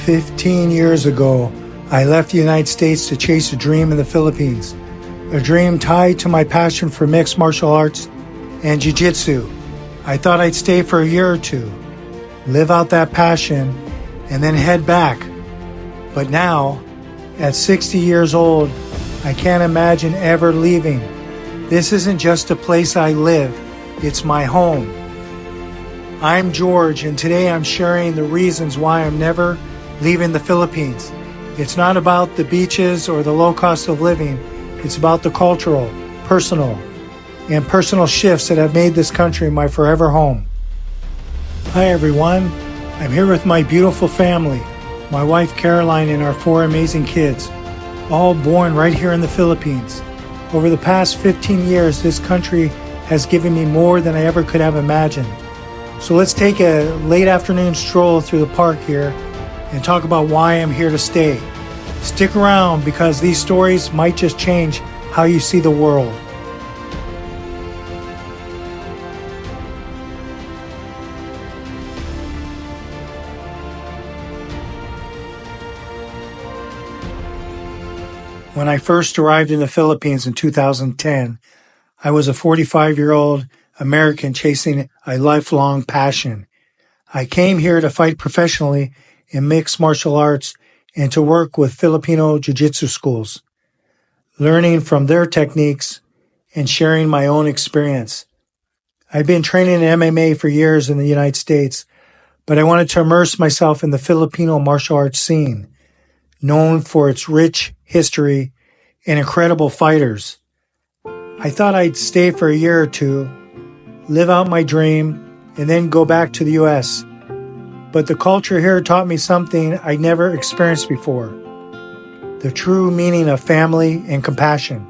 15 years ago, I left the United States to chase a dream in the Philippines, a dream tied to my passion for mixed martial arts and jiu-jitsu. I thought I'd stay for a year or two, live out that passion, and then head back. But now, at 60 years old, I can't imagine ever leaving. This isn't just a place I live, it's my home. I'm George, and today I'm sharing the reasons why I'm never leaving the Philippines. It's not about the beaches or the low cost of living. It's about the cultural, personal shifts that have made this country my forever home. Hi everyone, I'm here with my beautiful family, my wife Caroline and our 4 amazing kids, all born right here in the Philippines. Over the past 15 years, this country has given me more than I ever could have imagined. So let's take a late afternoon stroll through the park here and talk about why I'm here to stay. Stick around because these stories might just change how you see the world. When I first arrived in the Philippines in 2010, I was a 45-year-old American chasing a lifelong passion. I came here to fight professionally in mixed martial arts and to work with Filipino jiu-jitsu schools, learning from their techniques and sharing my own experience. I've been training in MMA for years in the United States, but I wanted to immerse myself in the Filipino martial arts scene, known for its rich history and incredible fighters. I thought I'd stay for a year or two, live out my dream, and then go back to the U.S. But the culture here taught me something I'd never experienced before, the true meaning of family and compassion.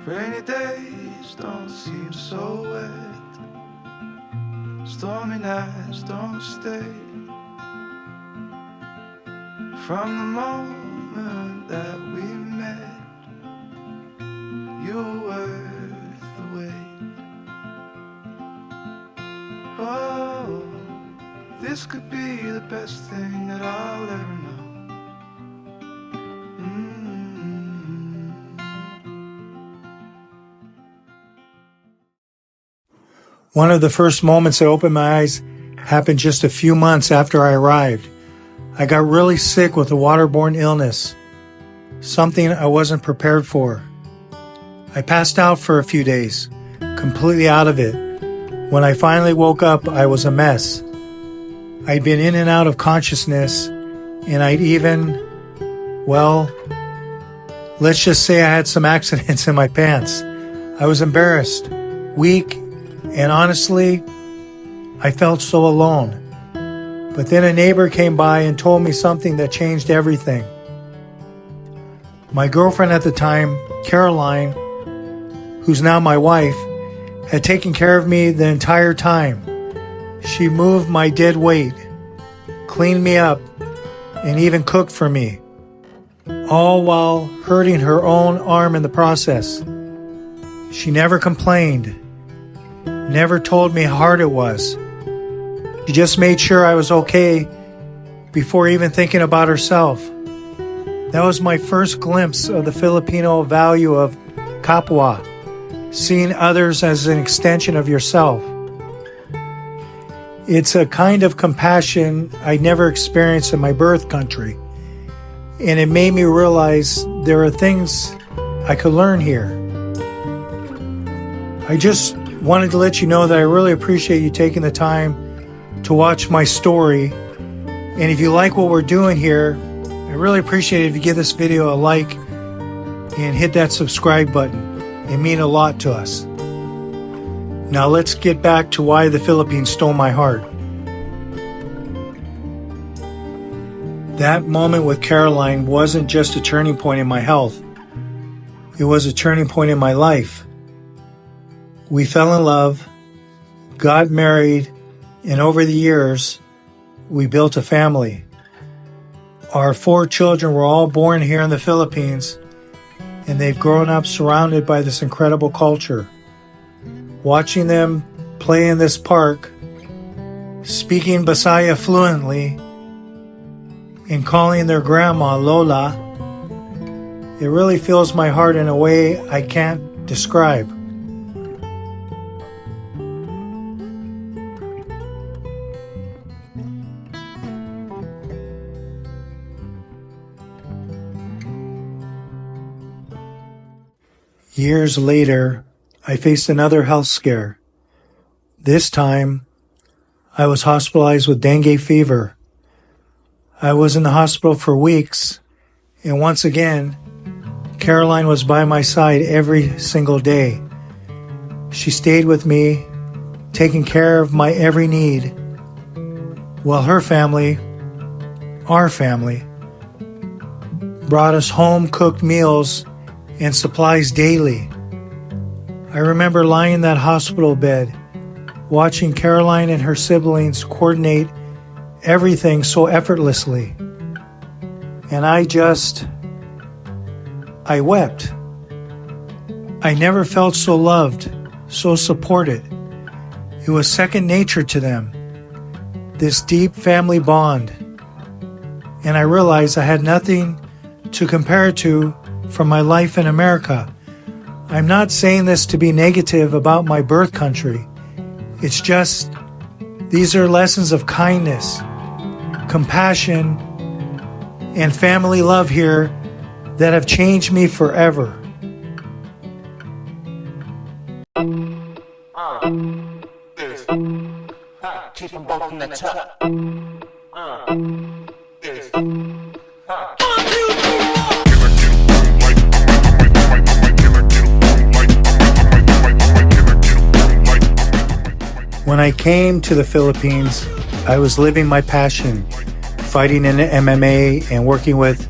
Rainy days don't seem so wet. Stormy nights don't stay. From the moment that we met, you were worth the wait. Oh, this could be the best thing that I'll ever know. One of the first moments I opened my eyes happened just a few months after I arrived. I got really sick with a waterborne illness, something I wasn't prepared for. I passed out for a few days, completely out of it. When I finally woke up, I was a mess. I'd been in and out of consciousness, and I'd even, let's just say I had some accidents in my pants. I was embarrassed, weak, and honestly, I felt so alone. But then a neighbor came by and told me something that changed everything. My girlfriend at the time, Caroline, who's now my wife, had taken care of me the entire time. She moved my dead weight, cleaned me up, and even cooked for me, all while hurting her own arm in the process. She never complained, never told me how hard it was. She just made sure I was okay before even thinking about herself. That was my first glimpse of the Filipino value of kapwa, seeing others as an extension of yourself. It's a kind of compassion I never experienced in my birth country, and it made me realize there are things I could learn here. I just wanted to let you know that I really appreciate you taking the time to watch my story, and if you like what we're doing here, I really appreciate it if you give this video a like and hit that subscribe button. It means a lot to us. Now let's get back to why the Philippines stole my heart. That moment with Caroline wasn't just a turning point in my health. It was a turning point in my life. We fell in love, got married, and over the years, we built a family. Our 4 children were all born here in the Philippines, and they've grown up surrounded by this incredible culture. Watching them play in this park, speaking Bisaya fluently, and calling their grandma Lola, it really fills my heart in a way I can't describe. Years later, I faced another health scare. This time, I was hospitalized with dengue fever. I was in the hospital for weeks, and once again, Caroline was by my side every single day. She stayed with me, taking care of my every need, while her family, our family, brought us home-cooked meals and supplies daily. I remember lying in that hospital bed, watching Caroline and her siblings coordinate everything so effortlessly. And I wept. I never felt so loved, so supported. It was second nature to them, this deep family bond. And I realized I had nothing to compare it to from my life in America. I'm not saying this to be negative about my birth country. It's just, these are lessons of kindness, compassion, and family love here that have changed me forever. Keep them both in the top. When I came to the Philippines, I was living my passion, fighting in MMA and working with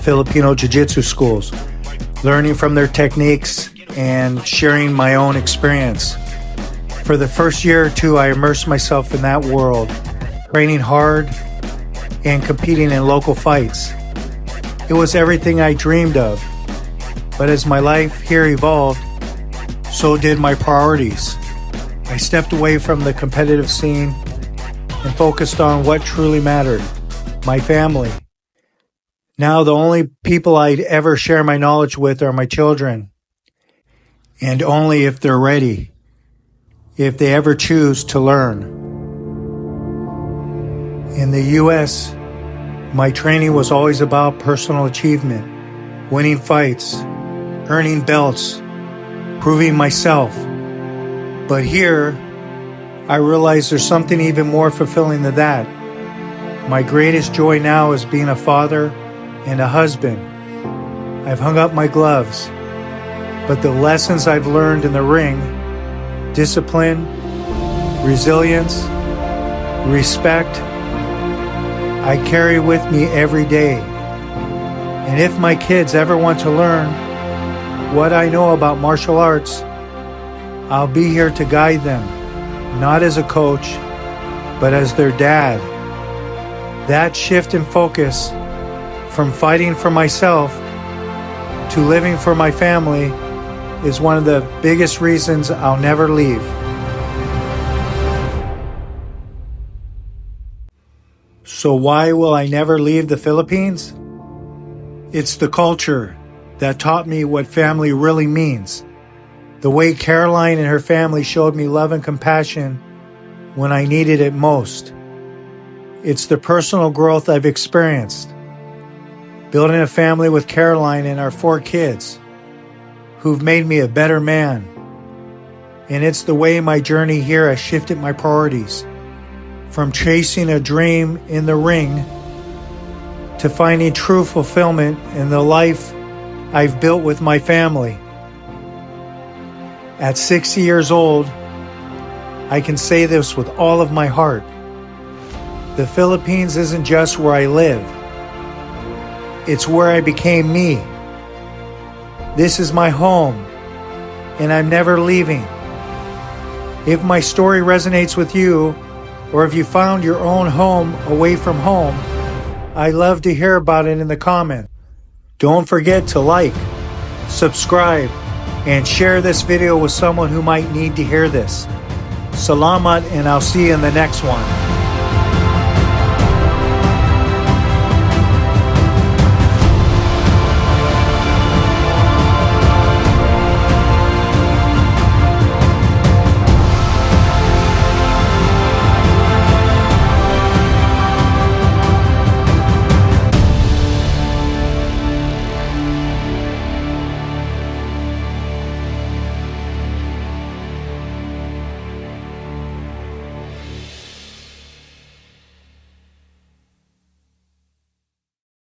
Filipino jiu-jitsu schools, learning from their techniques and sharing my own experience. For the first year or two, I immersed myself in that world, training hard and competing in local fights. It was everything I dreamed of. But as my life here evolved, so did my priorities. I stepped away from the competitive scene and focused on what truly mattered, my family. Now the only people I'd ever share my knowledge with are my children, and only if they're ready, if they ever choose to learn. In the U.S., my training was always about personal achievement, winning fights, earning belts, proving myself. But here, I realize there's something even more fulfilling than that. My greatest joy now is being a father and a husband. I've hung up my gloves, but the lessons I've learned in the ring, discipline, resilience, respect, I carry with me every day. And if my kids ever want to learn what I know about martial arts, I'll be here to guide them, not as a coach, but as their dad. That shift in focus from fighting for myself to living for my family is one of the biggest reasons I'll never leave. So why will I never leave the Philippines? It's the culture that taught me what family really means. The way Caroline and her family showed me love and compassion when I needed it most. It's the personal growth I've experienced, building a family with Caroline and our 4 kids, who've made me a better man. And it's the way my journey here has shifted my priorities, from chasing a dream in the ring to finding true fulfillment in the life I've built with my family. At 60 years old, I can say this with all of my heart. The Philippines isn't just where I live. It's where I became me. This is my home, and I'm never leaving. If my story resonates with you, or if you found your own home away from home, I'd love to hear about it in the comments. Don't forget to like, subscribe, and share this video with someone who might need to hear this. Salamat, and I'll see you in the next one.